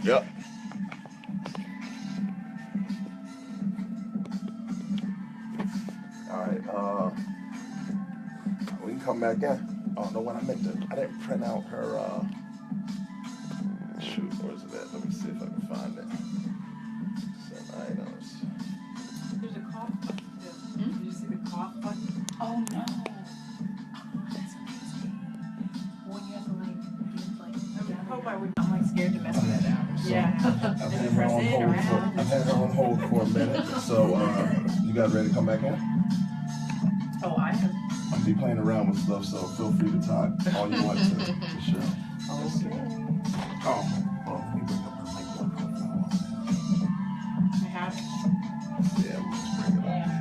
Yep. All right. We can come back in. Oh no, what I meant to. I didn't print out her. Shoot, where's it at? Let me see if I can find it. Send items. There's a cough button too. Did you see the cough button? Oh no. That's amazing. When you have to I hope I would. I'm like scared to mess with that out. So, Yeah. I've had her on hold for. I've had her on hold for a minute. So you guys ready to come back in? Oh, I am. I'll be playing around with stuff, so feel free to talk all you want to Cheryl. Okay. Oh, well, let me bring up her LinkedIn profile. I have. Yeah, we'll just bring it up. Yeah.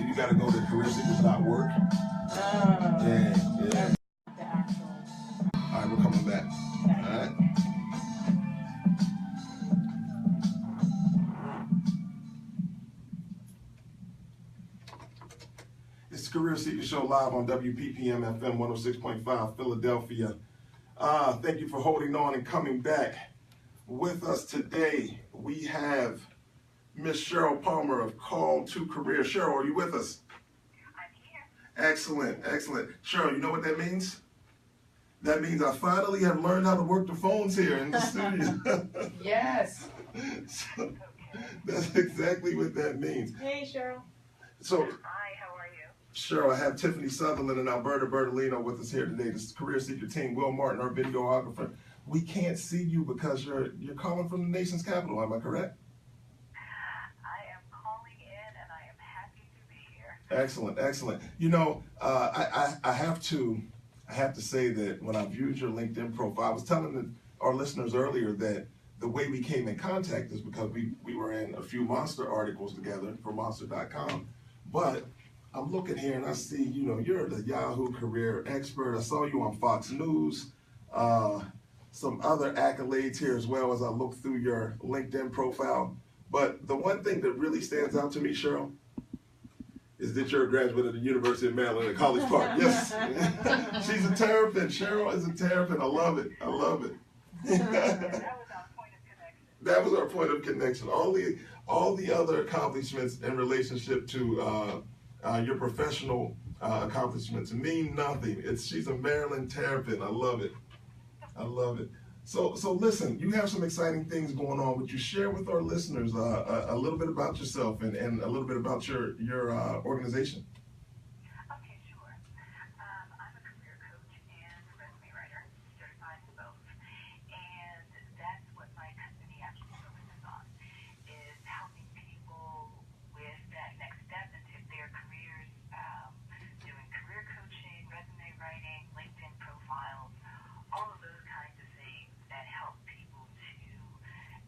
You got to go to careerseekers.work. Yeah. The actual. All right, we're coming back. All right. It's the Career Seekers Show live on WPPM FM 106.5 Philadelphia. Thank you for holding on and coming back. With us today, we have Miss Cheryl Palmer of Call to Career. Cheryl, are you with us? I'm here. Excellent, excellent. Cheryl, you know what that means? That means I finally have learned how to work the phones here in the studio. Yes. So, that's exactly what that means. Hey, Cheryl. So, Hi, how are you? Cheryl, I have Tiffany Southerland and Alberta Bertolino with us here today. This Career Seeker team, Will Martin, our videographer. We can't see you because you're calling from the nation's capital. Am I correct? I am calling in, and I am happy to be here. Excellent, excellent. You know, I have to say that when I viewed your LinkedIn profile, I was telling our listeners earlier that the way we came in contact is because we were in a few Monster articles together for Monster.com. But I'm looking here and I see, you know, you're the Yahoo career expert. I saw you on Fox News. Some other accolades here as well as I look through your LinkedIn profile. But the one thing that really stands out to me, Cheryl, is that you're a graduate of the University of Maryland at College Park. Yes. She's a terrapin. Cheryl is a terrapin. I love it. I love it. That was our point of connection. That was our point of connection. All the other accomplishments in relationship to your professional accomplishments mean nothing. She's a Maryland terrapin. I love it. I love it. So listen, you have some exciting things going on. Would you share with our listeners a little bit about yourself and a little bit about your organization? Okay, sure. I'm a career coach and resume writer, certified in both. And that's what my company actually focuses on, is helping people with that next step into their careers, doing career coaching, resume writing, LinkedIn profiles, all of those kinds of things that help people to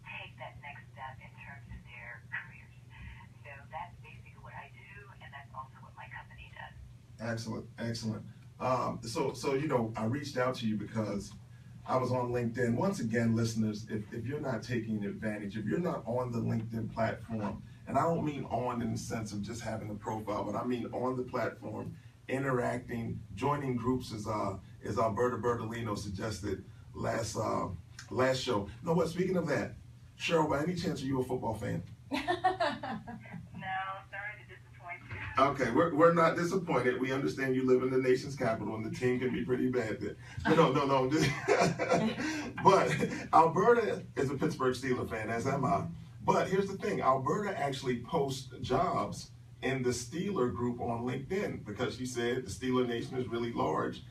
take that next step in terms of their careers. So that's basically what I do, and that's also what my company does. Excellent, excellent. So you know, I reached out to you because I was on LinkedIn. Once again, listeners, if you're not taking advantage, if you're not on the LinkedIn platform, and I don't mean on in the sense of just having a profile, but I mean on the platform, interacting, joining groups as Alberta Bertolino suggested last show. You know what? Speaking of that, Cheryl, by any chance are you a football fan? No, sorry to disappoint you. Okay, we're not disappointed. We understand you live in the nation's capital and the team can be pretty bad there. But no. But Alberta is a Pittsburgh Steelers fan, as am I. But here's the thing, Alberta actually posts jobs in the Steeler group on LinkedIn because she said the Steeler Nation is really large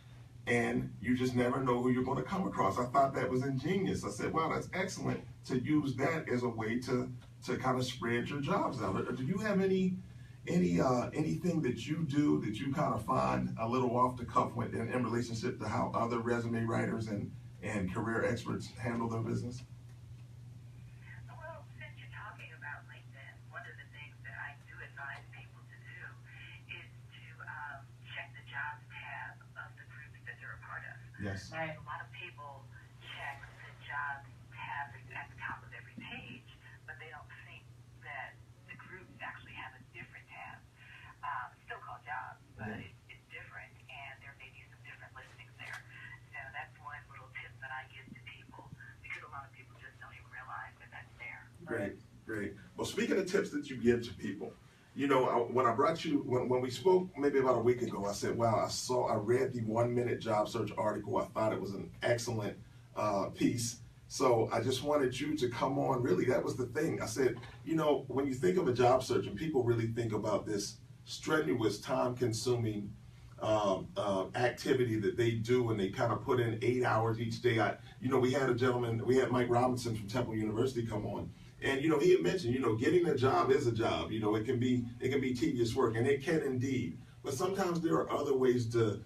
and you just never know who you're going to come across. I thought that was ingenious. I said, wow, that's excellent to use that as a way to kind of spread your jobs out. Do you have anything that you do that you kind of find a little off the cuff with in relationship to how other resume writers and career experts handle their business? Well, since you're talking about LinkedIn, one of the things that Yes. Right. A lot of people check the jobs tab at the top of every page, but they don't think that the groups actually have a different tab. It's still called jobs, but it's different, and there may be some different listings there. So that's one little tip that I give to people, because a lot of people just don't even realize that that's there. Great, great. Well, speaking of tips that you give to people, you know, when I brought you, when we spoke maybe about a week ago, I said, wow, I read the 1 Minute Job Search article. I thought it was an excellent piece. So I just wanted you to come on. Really, that was the thing. I said, you know, when you think of a job search, and people really think about this strenuous, time-consuming activity that they do, and they kind of put in 8 hours each day. You know, we had Mike Robinson from Temple University come on. And, you know, he had mentioned, you know, getting a job is a job. You know, it can be tedious work, and it can indeed. But sometimes there are other ways to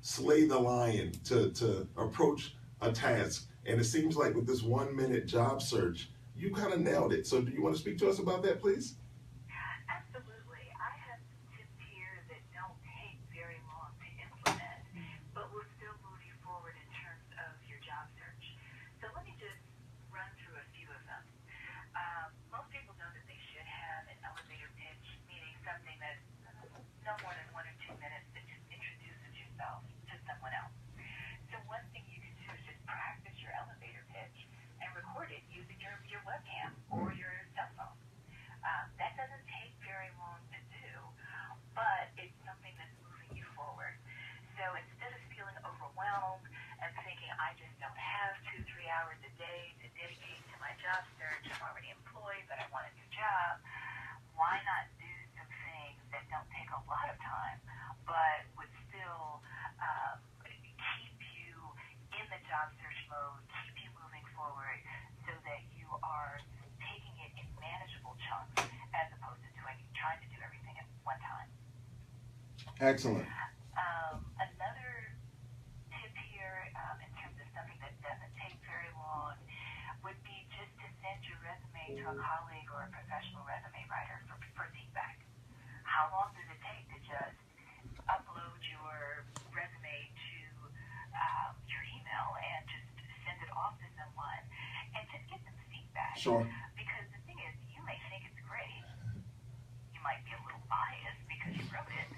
slay the lion, to approach a task. And it seems like with this 1 minute job search, you kind of nailed it. So do you want to speak to us about that, please? Absolutely. I have some tips here that don't take very long to implement, but will still move you forward in terms of your job search. So let me just run through a few of them. Most people know that they should have an elevator pitch, meaning something that's no more than 1 or 2 minutes that just introduces yourself to someone else. So one thing you can do is just practice your elevator pitch and record it using your webcam or your cell phone. That doesn't take very long to do, but it's something that's moving you forward. So instead of feeling overwhelmed and thinking, I just don't have 2-3 hours a day to dedicate to my job search, I'm already employed, but I want a new job, why not do some things that don't take a lot of time, but would still keep you in the job search mode, keep you moving forward, so that you are taking it in manageable chunks as opposed to trying to do everything at one time. Excellent. Another tip here, in terms of something that doesn't take very long, would be just to send your resume to a colleague or a professional resume writer for feedback. How long does it take to just upload your resume to your email and just send it off to someone and just get some feedback? Sure. Because the thing is, you may think it's great. You might be a little biased because you wrote it.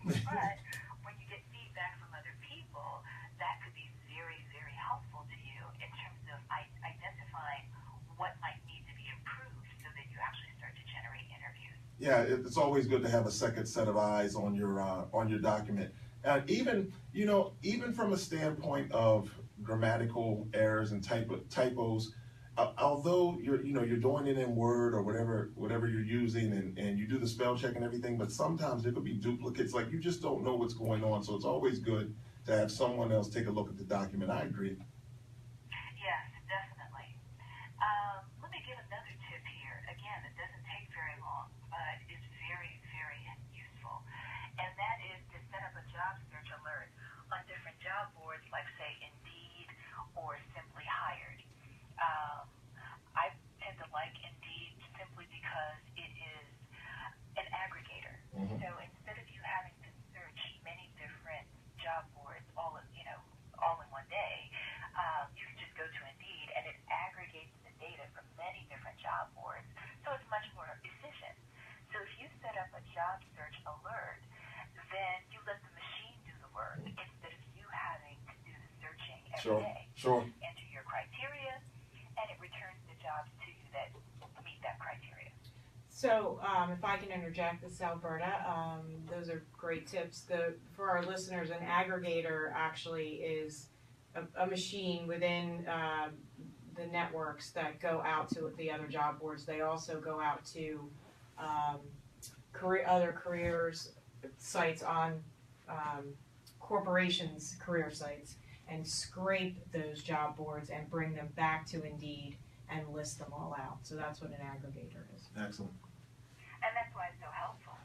But when you get feedback from other people, that could be very, very helpful to you in terms of identifying what might need to be improved so that you actually start to generate interviews. Yeah, it's always good to have a second set of eyes on your document. And even from a standpoint of grammatical errors and typos, although you're doing it in Word or whatever you're using, and you do the spell check and everything, but sometimes there could be duplicates. Like, you just don't know what's going on. So it's always good to have someone else take a look at the document. I agree. Yes, definitely. Let me give another tip here. Again, it doesn't take very long, but it's very, very useful. And that is to set up a job search alert on different job boards, like, say, Indeed or Simply Hired. I tend to like Indeed simply because it is an aggregator. Mm-hmm. So instead of you having to search many different job boards all in one day, you can just go to Indeed and it aggregates the data from many different job boards. So it's much more efficient. So if you set up a job search alert, then you let the machine do the work instead of you having to do the searching every day. Sure. Enter your criteria, and it returns the jobs to you that meet that criteria. So, if I can interject, this is Alberta. Those are great tips. For our listeners, an aggregator actually is a machine within the networks that go out to the other job boards. They also go out to other careers sites on corporations' career sites and scrape those job boards and bring them back to Indeed and list them all out. So that's what an aggregator is. Excellent. And that's why it's so helpful,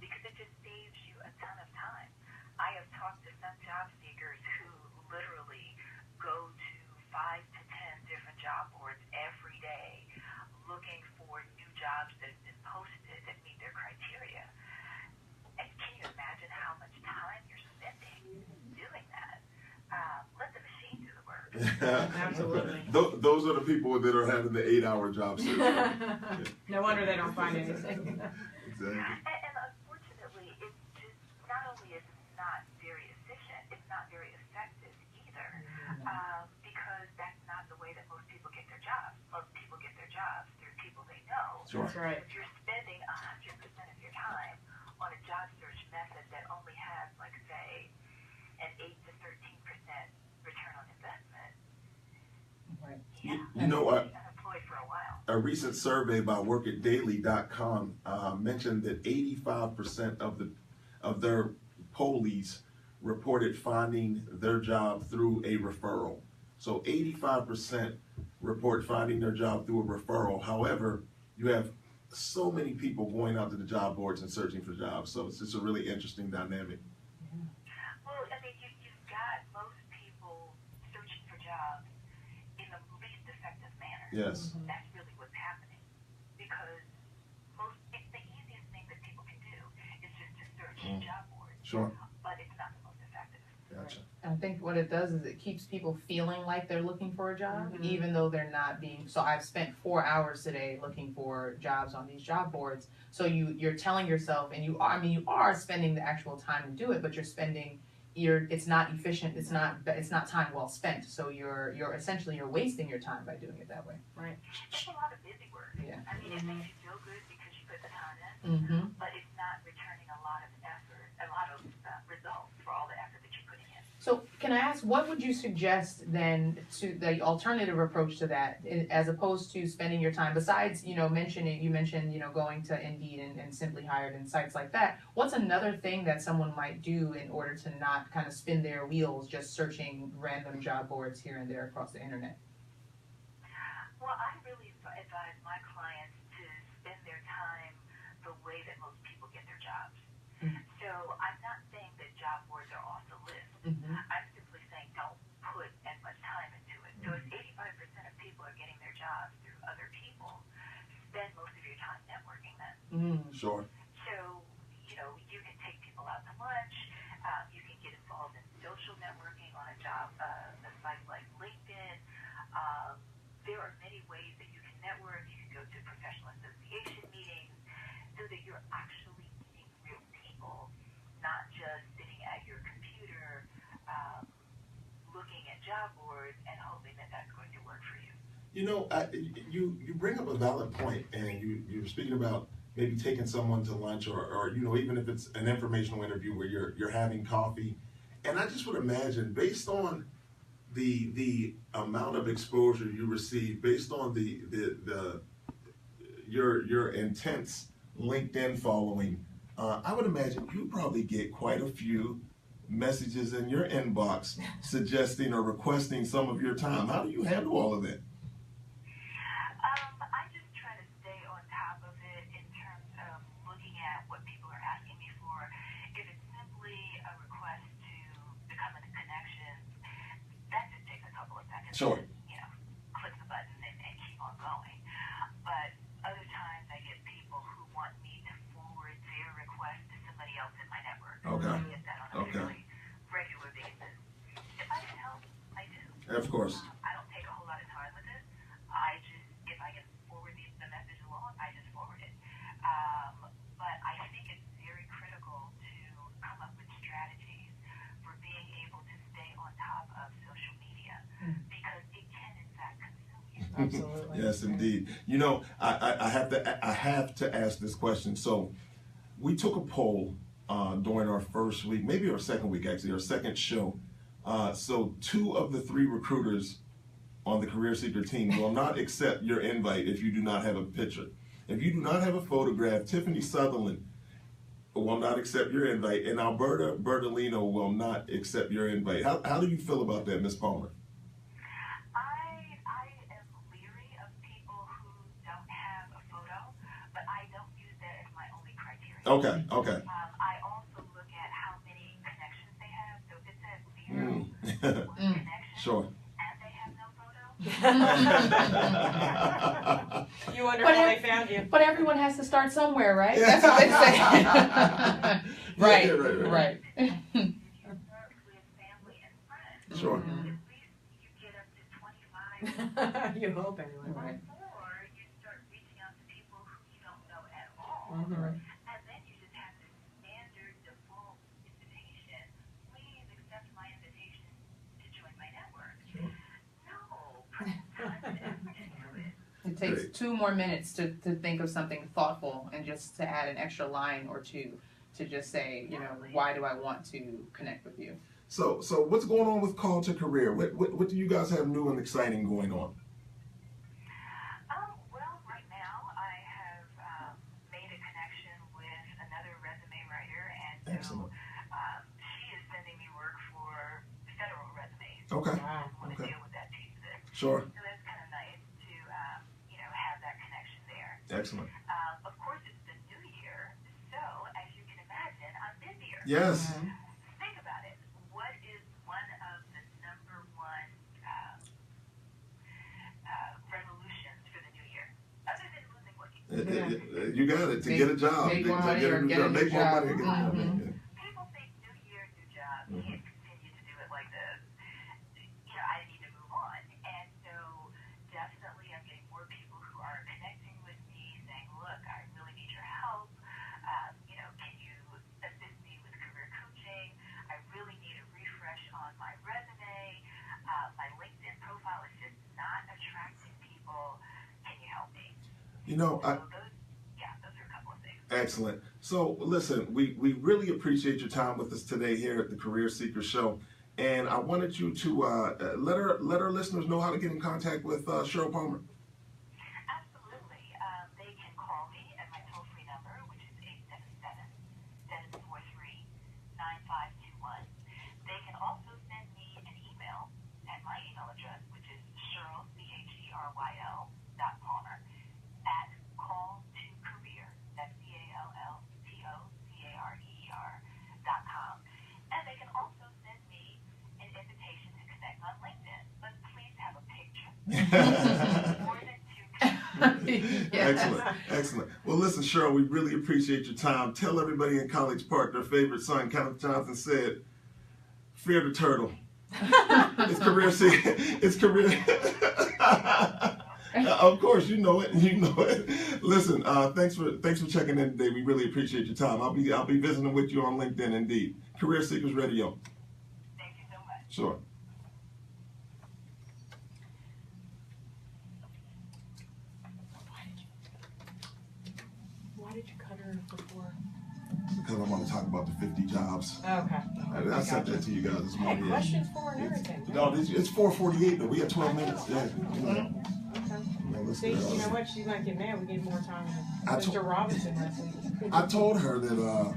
because it just saves you a ton of time. I have talked to some job seekers who literally go to 5 to 10 different job boards every day looking for new jobs that have been posted that meet their criteria. And can you imagine how much time you're spending doing Absolutely. Those are the people that are having the 8-hour job search. No wonder they don't find anything. Exactly. And unfortunately, it's just not only is it not very efficient, it's not very effective either, because that's not the way that most people get their jobs. Most people get their jobs through people they know. Sure. That's right. If you're spending 100% of your time on a job search method that only has, like, say, an 8 to 13% return on investment, Right. You know what? unemployed for a while. A recent survey by WorkItDaily.com mentioned that 85% of their pollees reported finding their job through a referral. So 85% report finding their job through a referral. However, you have so many people going out to the job boards and searching for jobs. So it's just a really interesting dynamic. Well, I mean, you've got most people searching for jobs in the least effective manner. Yes. That's really what's happening. Because the easiest thing that people can do is just to search job boards. Sure. But it's not the most effective. Gotcha. I think what it does is it keeps people feeling like they're looking for a job, even though they're not being. So I've spent 4 hours today looking for jobs on these job boards. So you're telling yourself, and you are spending the actual time to do it, but it's not efficient. It's not time well spent. So you're essentially wasting your time by doing it that way. Right. It's a lot of busy work. Yeah. I mean, it makes you feel good because you put the time in, but it's not returning a lot of effort, a lot of results for all the effort that you're putting in. So can I ask, what would you suggest then to the alternative approach to that, as opposed to spending your time, besides, you mentioned, going to Indeed and Simply Hired and sites like that, what's another thing that someone might do in order to not kind of spin their wheels just searching random job boards here and there across the internet? Well, I really advise my clients to spend their time the way that most people get their jobs. So I'm not saying that job boards are off the list. I'm simply saying don't put as much time into it. So if 85% of people are getting their jobs through other people, spend most of your time networking then. Sure. So, you can take people out to lunch, you can get involved in social networking on a site like LinkedIn. There are many ways that you can network. You can go to professional association meetings so that you're actually meeting real people, not just sitting at your computer looking at job boards and hoping that that's going to work for you. You bring up a valid point, and you're speaking about maybe taking someone to lunch or even if it's an informational interview where you're having coffee. And I just would imagine, based on the amount of exposure you receive, based on your intense LinkedIn following, I would imagine you probably get quite a few messages in your inbox suggesting or requesting some of your time. How do you handle all of that? I just try to stay on top of it in terms of looking at what people are asking me for. If it's simply a request to become a connection, that just takes a couple of seconds. Sure. Click the button and keep on going. But other times I get people who want me to forward their request to somebody else in my network. Okay. I get that on a fairly regular basis. If I can help, I do. Of course. I don't take a whole lot of time with it. If I can forward the message along, I just forward it. But I think it's very critical to come up with strategies for being able to stay on top of social media because it can in fact consume you. Absolutely. Yes, indeed. I have to ask this question. So we took a poll during our first week, maybe our second week actually, our second show. So 2 of the 3 recruiters on the Career Seeker team will not accept your invite if you do not have a picture. If you do not have a photograph, Tiffany Southerland will not accept your invite, and Alberta Bertolino will not accept your invite. How do you feel about that, Ms. Palmer? I am leery of people who don't have a photo, but I don't use that as my only criteria. Okay. I also look at how many connections they have. So if it says 0 connection Sure. and they have no photo, You wonder how they found you. But everyone has to start somewhere, right? Yeah. That's what they say. Right. Right. with family and friends, Sure. at least you get up to You hope anyway. Right. Or you start reaching out to people who you don't know at all. Right. And then you just have this standard default invitation. Please accept my invitation to join my network. No, put time and effort into it. It takes Great. 2 more minutes to think of something thoughtful and just to add an extra line or two to just say, you know, why do I want to connect with you? So what's going on with Call to Career? What do you guys have new and exciting going on? Well, right now I have made a connection with another resume writer, and so Excellent. she is sending me work for federal resumes. Okay. Wow. I want to Okay. deal with that piece of it. Sure. So that's kind of nice to, have that connection there. Excellent. Of course, it's the new year, so as you can imagine, I'm busier. Yes. Think about it. What is one of the number one resolutions for the new year, other than losing weight? You got it. To get a job. Make more To money or get a new Make more job. money or get a job. Mhm. People think new year, new job. Mhm. Can't continue to do it like this. I need to move on. And so definitely I'm getting more people who are connecting with me saying, look, I really need your help. Can you assist me with career coaching? I really need a refresh on my resume. My LinkedIn profile is just not attracting people. Can you help me? You know, So those are a couple of things. excellent. So listen, we really appreciate your time with us today here at the Career Seeker Show. And I wanted you to let our listeners know how to get in contact with Cheryl Palmer. Absolutely. They can call me at my toll-free number, which is 877-743-9521. They can also send me an email at my email address, which is Cheryl, CHERYL.Palmer, at calltocareer, that's CALLTOCARER.com. And they can also send me an invitation to connect on LinkedIn, but please have a picture. More than 2 Excellent, excellent. Well, listen, Cheryl, we really appreciate your time. Tell everybody in College Park their favorite son, Kenneth Johnson, said, "Fear the turtle." It's career. It's career. Of course, you know it. You know it. Listen, thanks for checking in today. We really appreciate your time. I'll be visiting with you on LinkedIn. Indeed, Career Seekers Radio. Thank you so much. Sure. Why did you cut her before? Because I want to talk about the 50 jobs. Okay. I sent that to you guys this Hey, morning. Yeah. questions for and everything. No, it's 4:48, but we have 12 minutes. Yeah. Okay. See, you know what? She's not getting mad. We gave more time to I Mr. Robinson last week. I told her that, I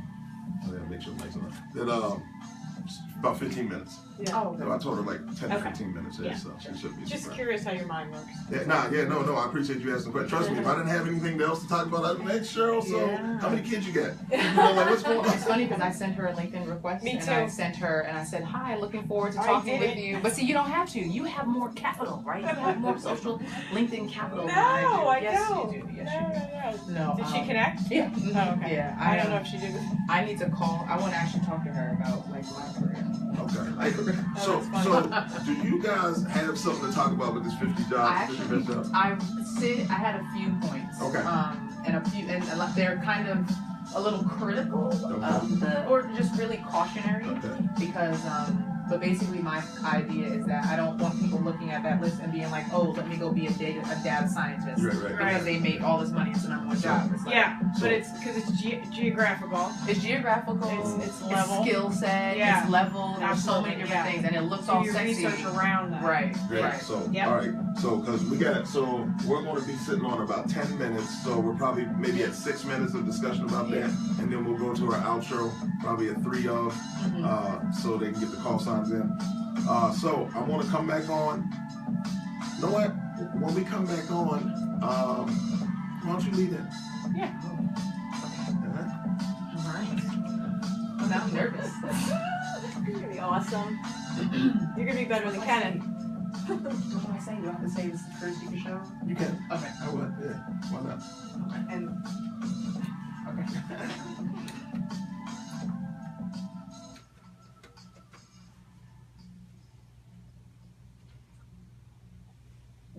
gotta make sure it makes it up, that about 15 minutes. Yeah. Oh, So I told her like 10 to Okay. 15 minutes, yeah, Yeah, so she should be Just surprised. curious how your mind works. Yeah, no, I appreciate you asking questions. Trust me, if I didn't have anything else to talk about, I'd be like, Cheryl, so Yeah. how many kids you got? You know, like, what's going on? It's funny because I sent her a LinkedIn request. Me And I too. sent her and I said, hi, looking forward to I talking with didn't. you. But see, you don't have to. You have more capital, right? You have more social LinkedIn capital than I do. No, I Yes, don't. you do. Yes, No. you do. No. Did she connect? Yeah. Oh, okay. Yeah. I don't know if she did. I need to call. I want to actually talk to her about like my career. Okay. Oh, that's So, do you guys have something to talk about with this 50 I jobs? 50 actually, jobs? I had a few points. Okay. And they're kind of a little critical of or just really cautionary Okay. because, but basically my idea is that I don't want people looking at that list and being like, oh, let me go be a data scientist Right. because they make all this money. It's the number one job. It's like, Yeah, So- but it's because it's geographical. It's geographical. It's level. skill set. Yeah. It's level. There's so many Absolutely, different yeah. things, and it looks Do all your sexy. research around that. Right. Great. Right. So, Yep. all right. So, because we're going to be sitting on about 10 minutes. So we're probably maybe at 6 minutes of discussion about that, and then we'll go to our outro, probably at 3 of, so they can get the call signs in. So I want to come back on. You know what? When we come back on, why don't you lead in? Yeah. Right. Well, now I'm nervous. You're gonna be awesome. You're gonna be better than Kenneth. What do I say? Do I have to say this is the Career Seeker Show? You can. Okay. I would. Yeah. Why not? And okay.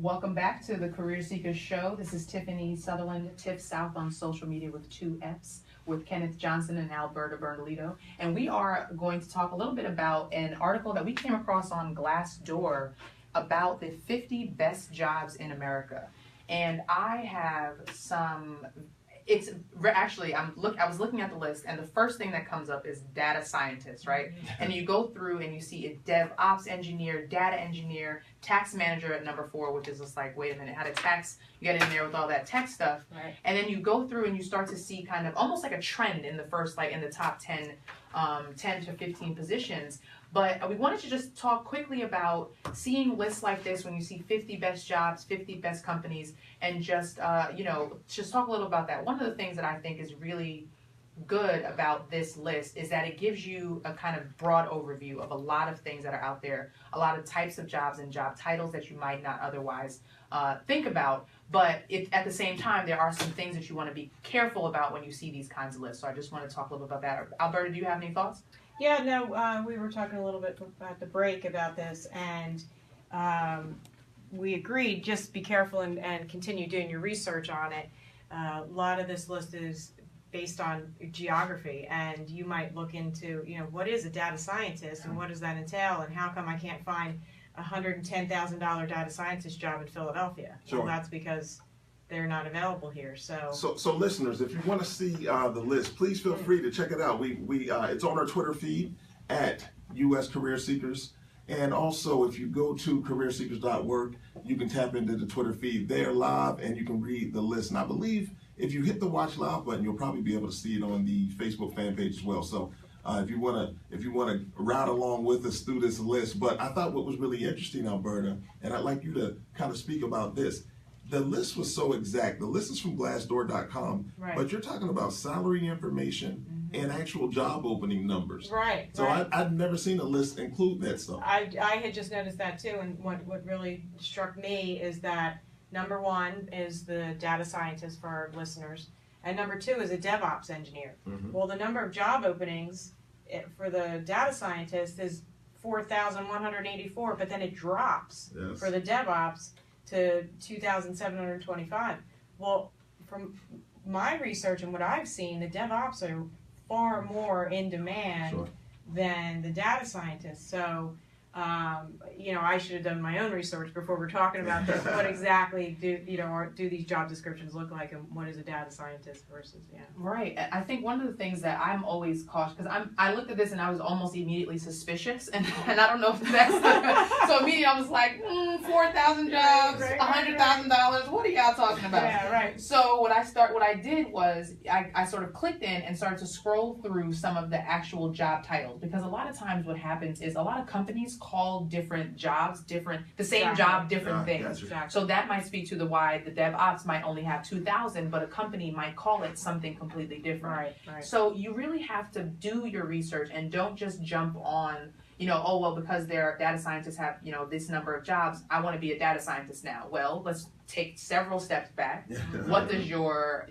Welcome back to the Career Seekers Show. This is Tiffany Southerland, Tiff South on social media with 2 F's, with Kenneth Johnson and Alberta Bertolino. And we are going to talk a little bit about an article that we came across on Glassdoor about the 50 best jobs in America. And I have some, I was looking at the list, and the first thing that comes up is data scientist, right? And you go through and you see a DevOps engineer, data engineer, tax manager at number 4, which is just like, wait a minute, how did tax get in there with all that tech stuff? Right. And then you go through and you start to see kind of almost like a trend in the first, like in the top 10 to 15 positions. But we wanted to just talk quickly about seeing lists like this when you see 50 best jobs, 50 best companies, and just, just talk a little about that. One of the things that I think is really good about this list is that it gives you a kind of broad overview of a lot of things that are out there, a lot of types of jobs and job titles that you might not otherwise think about. But at the same time, there are some things that you want to be careful about when you see these kinds of lists. So I just want to talk a little bit about that. Alberta, do you have any thoughts? Yeah, no, we were talking a little bit at the break about this, and we agreed, just be careful and continue doing your research on it. A lot of this list is based on geography, and you might look into, what is a data scientist and what does that entail, and how come I can't find a $110,000 data scientist job in Philadelphia? Sure. Well, that's because they're not available here. So listeners, if you want to see the list, please feel free to check it out. We it's on our Twitter feed at US Career Seekers. And also, if you go to careerseekers.org, you can tap into the Twitter feed there live, and you can read the list. And I believe if you hit the watch live button, you'll probably be able to see it on the Facebook fan page as well. So if you want to ride along with us through this list. But I thought what was really interesting, Alberta, and I'd like you to kind of speak about this. The list was so exact. The list is from Glassdoor.com, Right. but you're talking about salary information and actual job opening numbers. Right. So right. I've never seen a list include that stuff. I had just noticed that too, and what really struck me is that number 1 is the data scientist for our listeners, and number 2 is a DevOps engineer. Well, the number of job openings for the data scientist is 4,184, but then it drops for the DevOps to 2,725. Well, from my research and what I've seen, the DevOps are far more in demand than the data scientists. So, I should have done my own research before we're talking about this. What exactly do these job descriptions look like, and what is a data scientist versus, Right. I think one of the things that I'm always cautious, because I looked at this and I was almost immediately suspicious, and I don't know if that's so immediately I was like, 4,000 jobs, $100,000. What are y'all talking about? Yeah, right. So what I did was I sort of clicked in and started to scroll through some of the actual job titles, because a lot of times what happens is a lot of companies call different jobs the same job different things. Gotcha. So that might speak to why the DevOps might only have 2,000, but a company might call it something completely different. Right. So you really have to do your research and don't just jump on, because their data scientists have, this number of jobs, I want to be a data scientist now. Well, let's take several steps back. What does your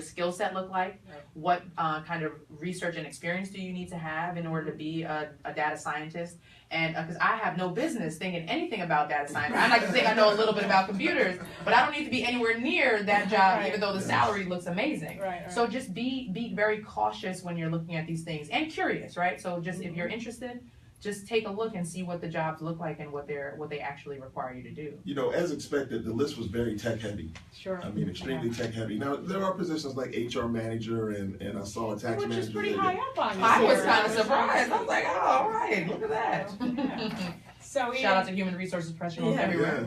skill set look like? Right. What kind of research and experience do you need to have in order to be a data scientist? And because I have no business thinking anything about data science. I like to think I know a little bit about computers, but I don't need to be anywhere near that job, even though the salary looks amazing. Right. So just be very cautious when you're looking at these things, and curious, right? So just if you're interested, just take a look and see what the jobs look like and what they actually require you to do. As expected, the list was very tech heavy. Sure. I mean, extremely tech heavy. Now, there are positions like HR manager and I saw a tax manager. Which is pretty high up on this. I was here. kind of surprised. I was like, oh, all right, look at that. So Shout out to human resources professionals everywhere.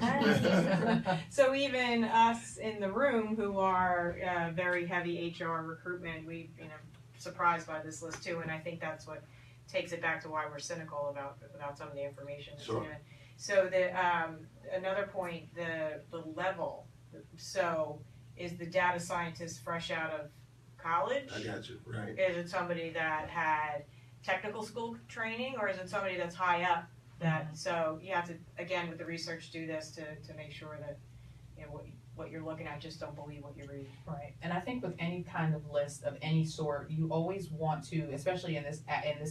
So even us in the room who are very heavy HR recruitment, we surprised by this list too, and I think that's what takes it back to why we're cynical about some of the information. Sure. So another point, the level. So is the data scientist fresh out of college? I got you, right. Is it somebody that had technical school training, or is it somebody that's high up? So you have to, again, with the research, do this to make sure that what you're looking at, just don't believe what you read. Right, and I think with any kind of list of any sort, you always want to, especially in this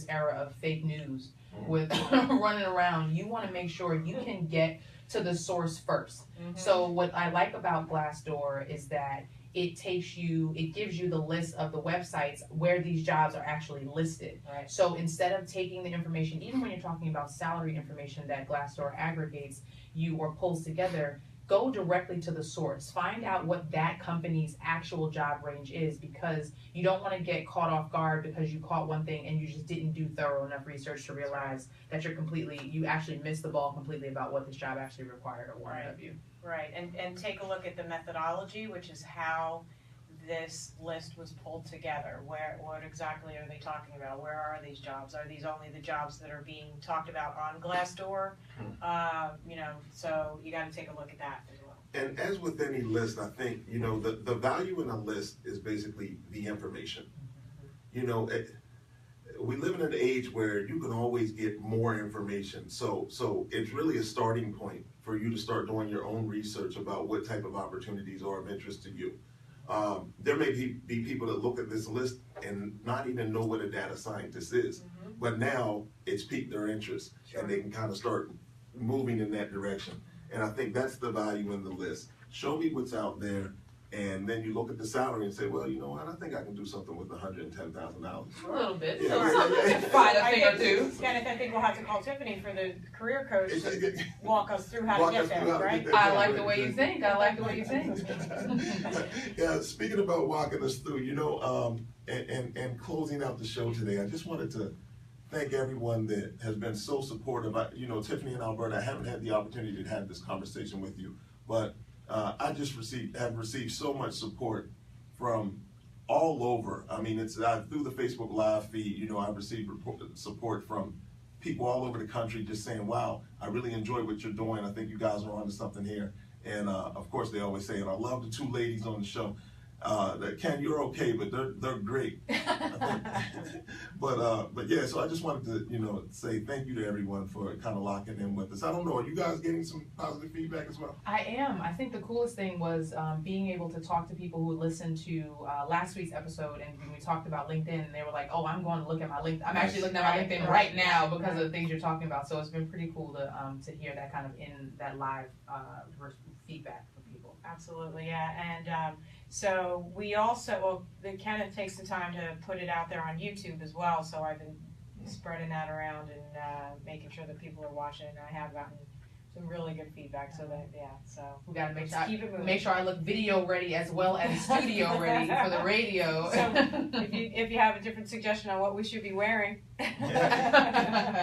era of fake news with running around, you want to make sure you can get to the source first. So what I like about Glassdoor is that it gives you the list of the websites where these jobs are actually listed. Right. So instead of taking the information, even when you're talking about salary information that Glassdoor aggregates you or pulls together, go directly to the source. Find out what that company's actual job range is, because you don't want to get caught off guard because you caught one thing and you just didn't do thorough enough research to realize that you actually missed the ball completely about what this job actually required or wanted of you. Right, and take a look at the methodology, which is how this list was pulled together. What exactly are they talking about? Where are these jobs? Are these only the jobs that are being talked about on Glassdoor? So you got to take a look at that as well. And as with any list, I think, the value in a list is basically the information. We live in an age where you can always get more information. So it's really a starting point for you to start doing your own research about what type of opportunities are of interest to you. There may be people that look at this list and not even know what a data scientist is, but now it's piqued their interest, and they can kind of start moving in that direction. And I think that's the value in the list. Show me what's out there, and then you look at the salary and say, well, you know what, I think I can do something with $110,000. A little bit. Yeah. Find a thing or two. Kenneth, I think we'll have to call Tiffany for the career coach to walk us through how to get there, right? I like the way you think. Yeah, speaking about walking us through, and closing out the show today, I just wanted to thank everyone that has been so supportive. Tiffany and Alberta, I haven't had the opportunity to have this conversation with you, but I just have received so much support from all over. I mean, it's through the Facebook Live feed. I've received support from people all over the country just saying, wow, I really enjoy what you're doing. I think you guys are onto something here. And of course, they always say, and I love the two ladies on the show. That Ken, you're okay, but they're great. But yeah, so I just wanted to say thank you to everyone for kind of locking in with us. I don't know, are you guys getting some positive feedback as well? I am. I think the coolest thing was being able to talk to people who listened to last week's episode, and when we talked about LinkedIn, and they were like, "Oh, I'm going to look at my LinkedIn. I'm actually looking at my LinkedIn right now because of the things you're talking about." So it's been pretty cool to hear that kind of in that live feedback from people. Absolutely, yeah, and so we also, Kenneth takes the time to put it out there on YouTube as well, so I've been spreading that around and making sure that people are watching, and I have gotten some really good feedback, so we gotta keep it moving. Make sure I look video ready as well as studio ready for the radio. So if you have a different suggestion on what we should be wearing.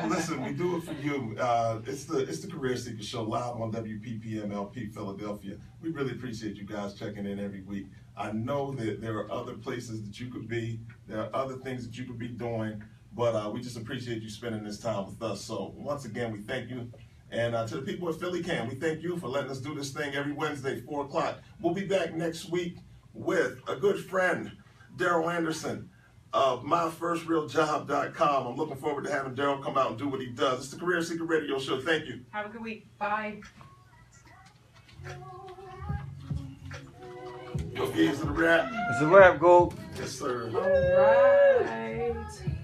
Listen, we do it for you. It's the Career Seeker Show live on WPPM LP Philadelphia. We really appreciate you guys checking in every week. I know that there are other places that you could be. There are other things that you could be doing, but we just appreciate you spending this time with us. So once again, we thank you. And to the people at Philly Cam, we thank you for letting us do this thing every Wednesday, 4 o'clock. We'll be back next week with a good friend, Daryl Anderson of MyFirstRealJob.com. I'm looking forward to having Daryl come out and do what he does. It's the Career Seeker Radio Show. Thank you. Have a good week. Bye. Okay, is it a wrap? It's a wrap, Gold. Yes, sir. All right.